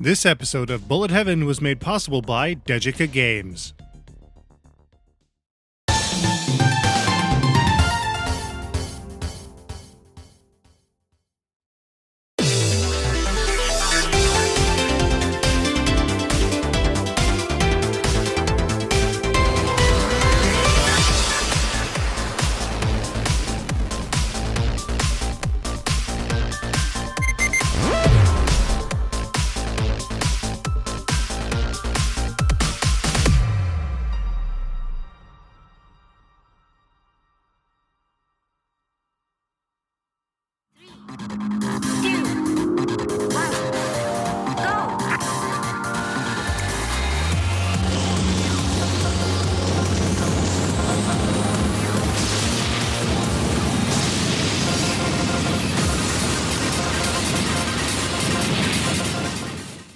This episode of Bullet Heaven was made possible by Degica Games.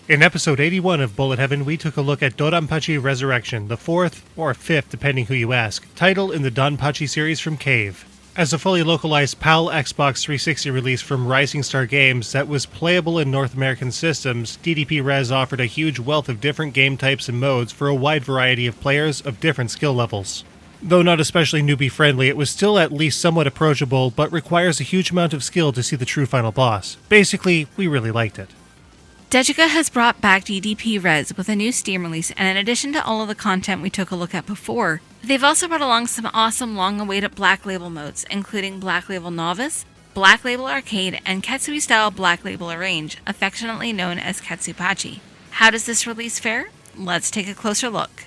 In episode 81 of Bullet Heaven, we took a look at DoDonPachi Resurrection, the fourth, or fifth depending who you ask, title in the DonPachi series from Cave. As a fully localized PAL Xbox 360 release from Rising Star Games that was playable in North American systems, DDP Res offered a huge wealth of different game types and modes for a wide variety of players of different skill levels. Though not especially newbie friendly, it was still at least somewhat approachable, but requires a huge amount of skill to see the true final boss. Basically, we really liked it. Degica has brought back DDP Res with a new Steam release, and in addition to all of the content we took a look at before, they've also brought along some awesome long-awaited Black Label modes, including Black Label Novice, Black Label Arcade, and Ketsui-style Black Label Arrange, affectionately known as DoDonPachi. How does this release fare? Let's take a closer look.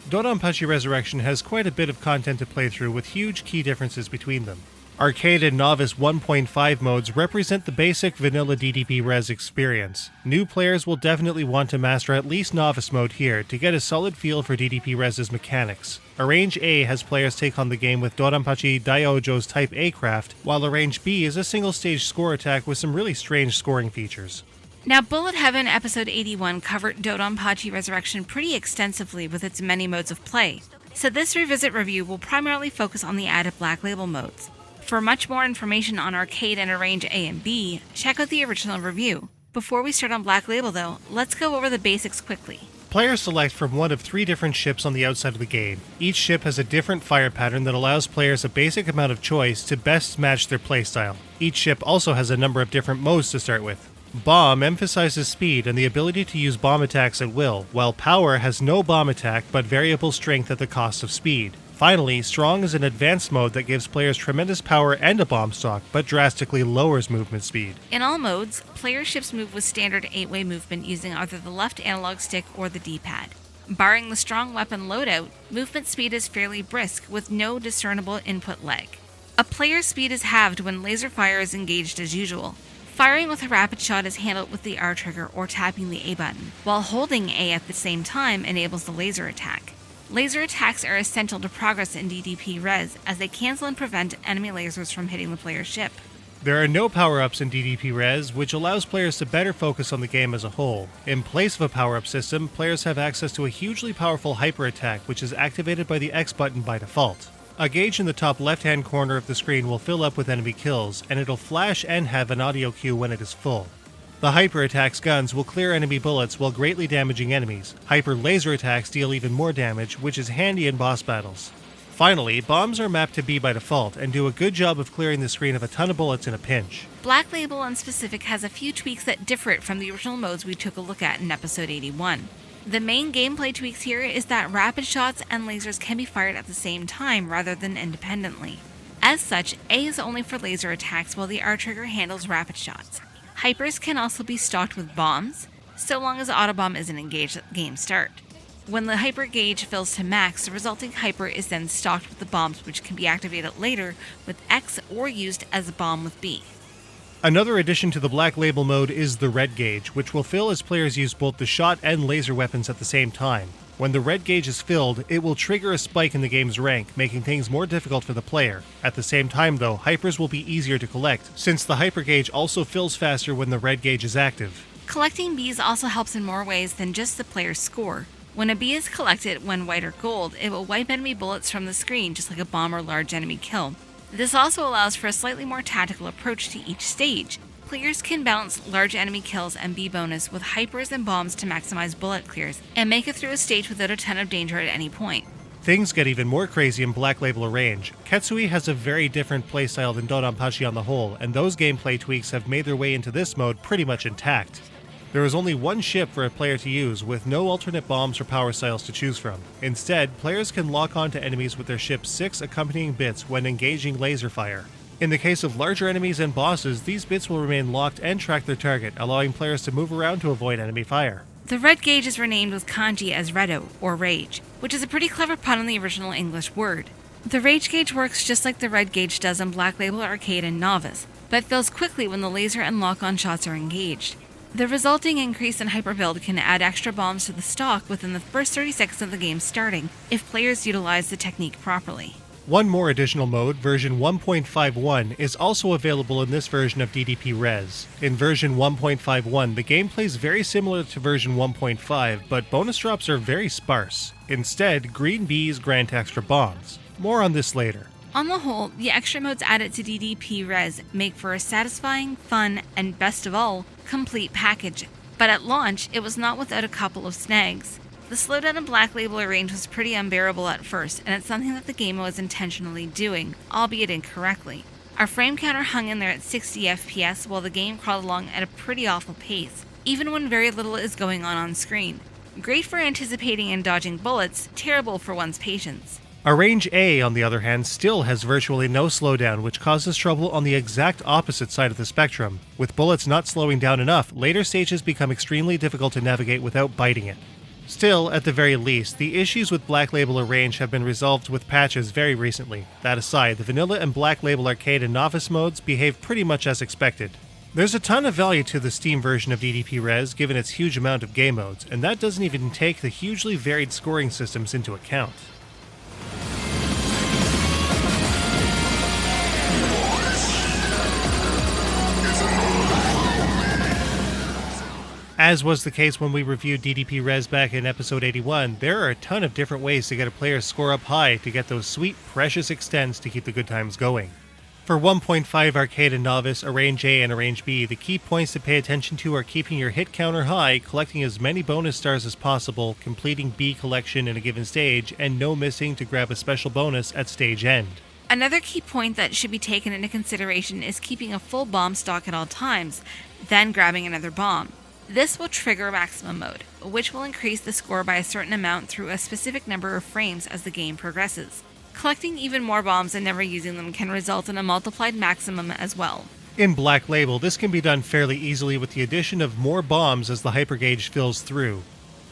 DoDonPachi Resurrection has quite a bit of content to play through with huge key differences between them. Arcade and Novice 1.5 modes represent the basic vanilla DDP Res experience. New players will definitely want to master at least Novice mode here to get a solid feel for DDP Res's mechanics. Arrange A has players take on the game with DoDonPachi Daijo's Type A craft, while Arrange B is a single stage score attack with some really strange scoring features. Now, Bullet Heaven episode 81 covered DoDonPachi Resurrection pretty extensively with its many modes of play, so this revisit review will primarily focus on the added Black Label modes. For much more information on Arcade and Arrange A and B, check out the original review. Before we start on Black Label though, let's go over the basics quickly. Players select from one of 3 different ships on the outside of the game. Each ship has a different fire pattern that allows players a basic amount of choice to best match their playstyle. Each ship also has a number of different modes to start with. Bomb emphasizes speed and the ability to use bomb attacks at will, while Power has no bomb attack but variable strength at the cost of speed. Finally, Strong is an advanced mode that gives players tremendous power and a bomb stock, but drastically lowers movement speed. In all modes, player ships move with standard 8-way movement using either the left analog stick or the D-pad. Barring the strong weapon loadout, movement speed is fairly brisk with no discernible input lag. A player's speed is halved when laser fire is engaged as usual. Firing with a rapid shot is handled with the R trigger or tapping the A button, while holding A at the same time enables the laser attack. Laser attacks are essential to progress in DDP Res as they cancel and prevent enemy lasers from hitting the player's ship. There are no power-ups in DDP Res, which allows players to better focus on the game as a whole. In place of a power-up system, players have access to a hugely powerful hyper attack, which is activated by the X button by default. A gauge in the top left-hand corner of the screen will fill up with enemy kills, and it'll flash and have an audio cue when it is full. The Hyper Attack's guns will clear enemy bullets while greatly damaging enemies. Hyper Laser attacks deal even more damage, which is handy in boss battles. Finally, bombs are mapped to B by default, and do a good job of clearing the screen of a ton of bullets in a pinch. Black Label in specific has a few tweaks that differ from the original modes we took a look at in episode 81. The main gameplay tweaks here is that rapid shots and lasers can be fired at the same time rather than independently. As such, A is only for laser attacks while the R trigger handles rapid shots. Hypers can also be stocked with bombs, so long as Autobomb isn't engaged at game start. When the hyper gauge fills to max, the resulting hyper is then stocked with the bombs, which can be activated later with X or used as a bomb with B. Another addition to the Black Label mode is the Red Gauge, which will fill as players use both the shot and laser weapons at the same time. When the Red Gauge is filled, it will trigger a spike in the game's rank, making things more difficult for the player. At the same time though, Hypers will be easier to collect, since the Hyper Gauge also fills faster when the Red Gauge is active. Collecting Bs also helps in more ways than just the player's score. When a bee is collected when white or gold, it will wipe enemy bullets from the screen just like a bomb or large enemy kill. This also allows for a slightly more tactical approach to each stage. Players can balance large enemy kills and bee bonus with hypers and bombs to maximize bullet clears, and make it through a stage without a ton of danger at any point. Things get even more crazy in Black Label Arrange. Ketsui has a very different playstyle than DoDonPachi on the whole, and those gameplay tweaks have made their way into this mode pretty much intact. There is only one ship for a player to use, with no alternate bombs or power styles to choose from. Instead, players can lock onto enemies with their ship's 6 accompanying bits when engaging laser fire. In the case of larger enemies and bosses, these bits will remain locked and track their target, allowing players to move around to avoid enemy fire. The red gauge is renamed with kanji as Redo, or Rage, which is a pretty clever pun on the original English word. The Rage gauge works just like the red gauge does in Black Label Arcade and Novice, but fills quickly when the laser and lock-on shots are engaged. The resulting increase in hyper build can add extra bombs to the stock within the first 30 seconds of the game starting, if players utilize the technique properly. One more additional mode, version 1.51, is also available in this version of DDP Res. In version 1.51, the gameplay is very similar to version 1.5, but bonus drops are very sparse. Instead, green bees grant extra bombs. More on this later. On the whole, the extra modes added to DDP Res make for a satisfying, fun, and best of all, complete package. But at launch, it was not without a couple of snags. The slowdown in Black Label Arrange was pretty unbearable at first, and it's something that the game was intentionally doing, albeit incorrectly. Our frame counter hung in there at 60 FPS while the game crawled along at a pretty awful pace, even when very little is going on screen. Great for anticipating and dodging bullets, terrible for one's patience. Arrange A, on the other hand, still has virtually no slowdown, which causes trouble on the exact opposite side of the spectrum. With bullets not slowing down enough, later stages become extremely difficult to navigate without biting it. Still, at the very least, the issues with Black Label Arrange have been resolved with patches very recently. That aside, the Vanilla and Black Label Arcade and Novice modes behave pretty much as expected. There's a ton of value to the Steam version of DDP Res given its huge amount of game modes, and that doesn't even take the hugely varied scoring systems into account. As was the case when we reviewed DDP Res back in episode 81, there are a ton of different ways to get a player's score up high to get those sweet, precious extends to keep the good times going. For 1.5 Arcade and Novice, Arrange A and Arrange B, the key points to pay attention to are keeping your hit counter high, collecting as many bonus stars as possible, completing B collection in a given stage, and no missing to grab a special bonus at stage end. Another key point that should be taken into consideration is keeping a full bomb stock at all times, then grabbing another bomb. This will trigger maximum mode, which will increase the score by a certain amount through a specific number of frames as the game progresses. Collecting even more bombs and never using them can result in a multiplied maximum as well. In Black Label, this can be done fairly easily with the addition of more bombs as the hyper gauge fills through.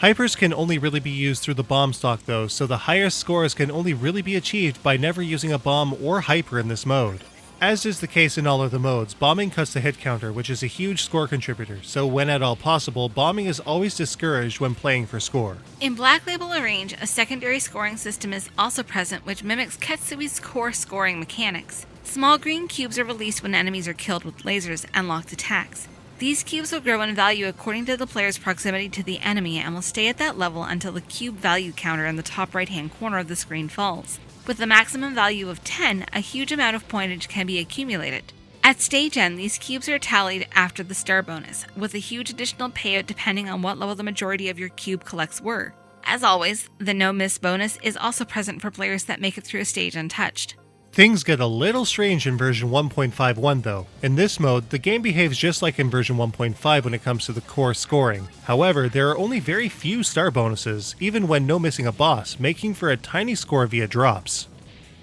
Hypers can only really be used through the bomb stock though, so the highest scores can only really be achieved by never using a bomb or hyper in this mode. As is the case in all of the modes, bombing cuts the hit counter, which is a huge score contributor, so when at all possible, bombing is always discouraged when playing for score. In Black Label Arrange, a secondary scoring system is also present which mimics Ketsui's core scoring mechanics. Small green cubes are released when enemies are killed with lasers and locked attacks. These cubes will grow in value according to the player's proximity to the enemy and will stay at that level until the cube value counter in the top right-hand corner of the screen falls. With a maximum value of 10, a huge amount of pointage can be accumulated. At stage end, these cubes are tallied after the star bonus, with a huge additional payout depending on what level the majority of your cube collects were. As always, the no miss bonus is also present for players that make it through a stage untouched. Things get a little strange in version 1.51 though. In this mode, the game behaves just like in version 1.5 when it comes to the core scoring. However, there are only very few star bonuses, even when no missing a boss, making for a tiny score via drops.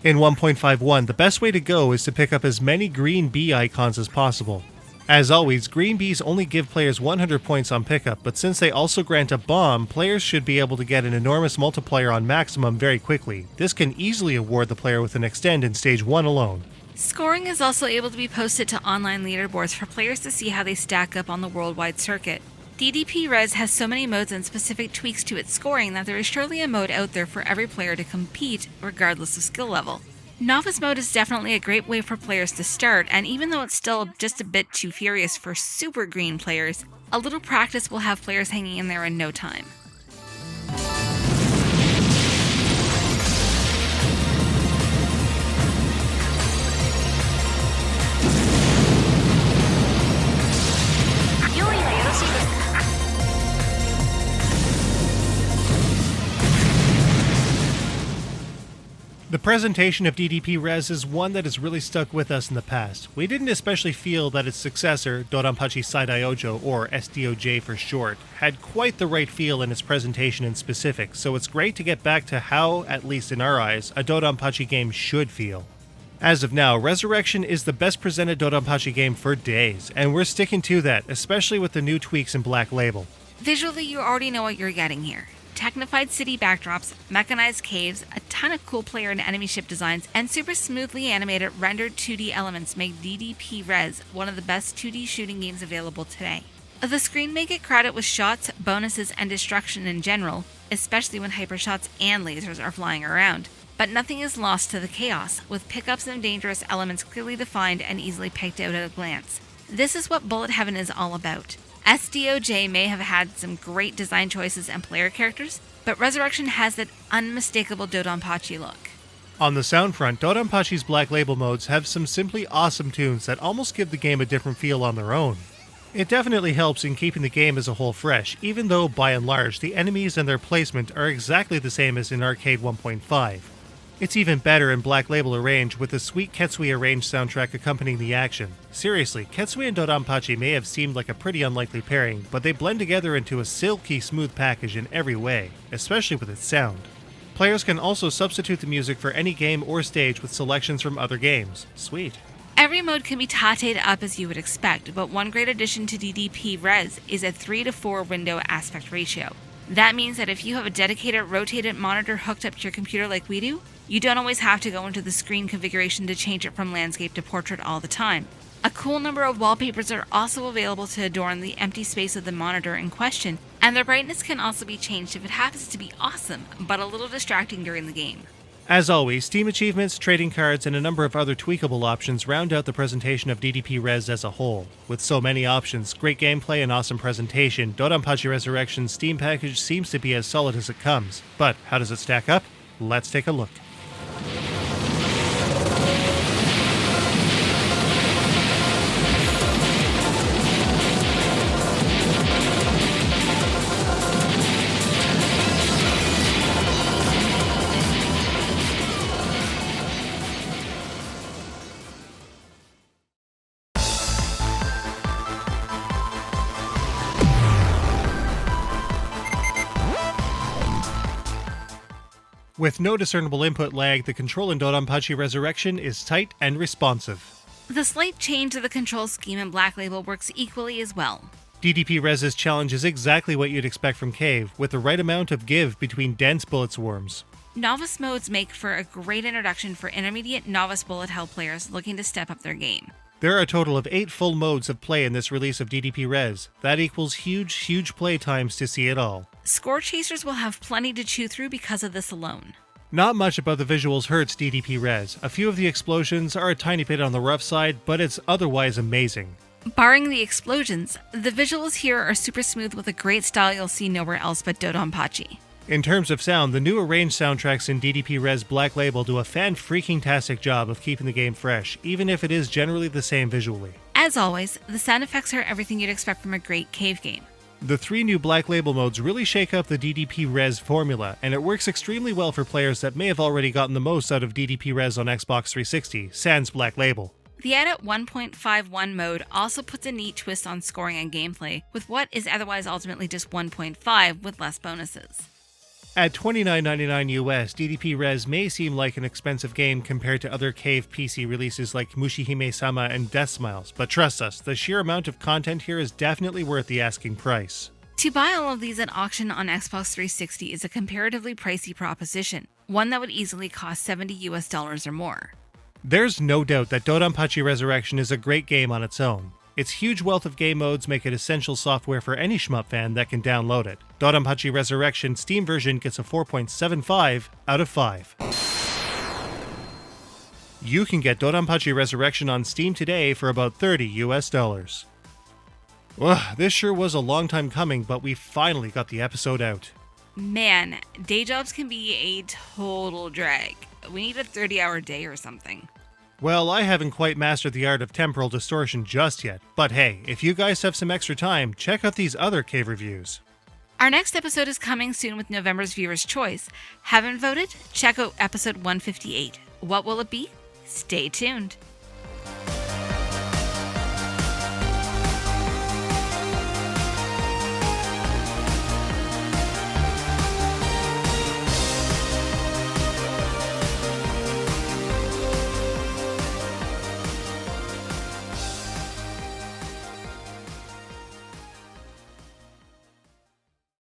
In 1.51, the best way to go is to pick up as many green bee icons as possible. As always, green bees only give players 100 points on pickup, but since they also grant a bomb, players should be able to get an enormous multiplier on maximum very quickly. This can easily award the player with an extend in stage 1 alone. Scoring is also able to be posted to online leaderboards for players to see how they stack up on the worldwide circuit. DDP Res has so many modes and specific tweaks to its scoring that there is surely a mode out there for every player to compete, regardless of skill level. Novice mode is definitely a great way for players to start, and even though it's still just a bit too furious for super green players, a little practice will have players hanging in there in no time. The presentation of DDP Res is one that has really stuck with us in the past. We didn't especially feel that its successor, DoDonPachi Resurrection, or SDOJ for short, had quite the right feel in its presentation in specific, so it's great to get back to how, at least in our eyes, a DoDonPachi game should feel. As of now, Resurrection is the best presented DoDonPachi game for days, and we're sticking to that, especially with the new tweaks in Black Label. Visually, you already know what you're getting here. Technified city backdrops, mechanized caves, a ton of cool player and enemy ship designs, and super smoothly animated rendered 2D elements make DDP Res one of the best 2D shooting games available today. The screen may get credit with shots, bonuses, and destruction in general, especially when hypershots and lasers are flying around. But nothing is lost to the chaos, with pickups and dangerous elements clearly defined and easily picked out at a glance. This is what Bullet Heaven is all about. SDOJ may have had some great design choices and player characters, but Resurrection has that unmistakable DoDonPachi look. On the sound front, DoDonPachi's Black Label modes have some simply awesome tunes that almost give the game a different feel on their own. It definitely helps in keeping the game as a whole fresh, even though, by and large, the enemies and their placement are exactly the same as in Arcade 1.5. It's even better in Black Label Arrange with the sweet Ketsui Arrange soundtrack accompanying the action. Seriously, Ketsui and DoDonPachi may have seemed like a pretty unlikely pairing, but they blend together into a silky smooth package in every way, especially with its sound. Players can also substitute the music for any game or stage with selections from other games. Sweet. Every mode can be tated up as you would expect, but one great addition to DDP Res is a 3:4 window aspect ratio. That means that if you have a dedicated rotated monitor hooked up to your computer like we do, you don't always have to go into the screen configuration to change it from landscape to portrait all the time. A cool number of wallpapers are also available to adorn the empty space of the monitor in question, and their brightness can also be changed if it happens to be awesome, but a little distracting during the game. As always, Steam achievements, trading cards, and a number of other tweakable options round out the presentation of DDP Res as a whole. With so many options, great gameplay, and awesome presentation, DoDonPachi Resurrection's Steam package seems to be as solid as it comes. But how does it stack up? Let's take a look. With no discernible input lag, the control in DoDonPachi Resurrection is tight and responsive. The slight change to the control scheme in Black Label works equally as well. DDP Res's challenge is exactly what you'd expect from Cave, with the right amount of give between dense bullet swarms. Novice modes make for a great introduction for intermediate novice bullet hell players looking to step up their game. There are a total of 8 full modes of play in this release of DDP Res. That equals huge play times to see it all. Score chasers will have plenty to chew through because of this alone. Not much about the visuals hurts DDP Res. A few of the explosions are a tiny bit on the rough side, but it's otherwise amazing. Barring the explosions, the visuals here are super smooth with a great style you'll see nowhere else but DoDonPachi. In terms of sound, the new arranged soundtracks in DDP Res Black Label do a fan-freaking-tastic job of keeping the game fresh, even if it is generally the same visually. As always, the sound effects are everything you'd expect from a great cave game. The 3 new Black Label modes really shake up the DDP Res formula, and it works extremely well for players that may have already gotten the most out of DDP Res on Xbox 360, sans Black Label. The Edit 1.51 mode also puts a neat twist on scoring and gameplay, with what is otherwise ultimately just 1.5 with less bonuses. At $29.99 US, DDP Res may seem like an expensive game compared to other Cave PC releases like Mushihime-sama and Death Smiles, but trust us, the sheer amount of content here is definitely worth the asking price. To buy all of these at auction on Xbox 360 is a comparatively pricey proposition, one that would easily cost $70 US or more. There's no doubt that DoDonPachi Resurrection is a great game on its own. Its huge wealth of game modes make it essential software for any shmup fan that can download it. DoDonPachi Resurrection Steam version gets a 4.75 out of 5. You can get DoDonPachi Resurrection on Steam today for about $30 US. Well, this sure was a long time coming, but we finally got the episode out. Man, day jobs can be a total drag. We need a 30-hour day or something. Well, I haven't quite mastered the art of temporal distortion just yet, but hey, if you guys have some extra time, check out these other cave reviews. Our next episode is coming soon with November's Viewer's Choice. Haven't voted? Check out episode 158. What will it be? Stay tuned.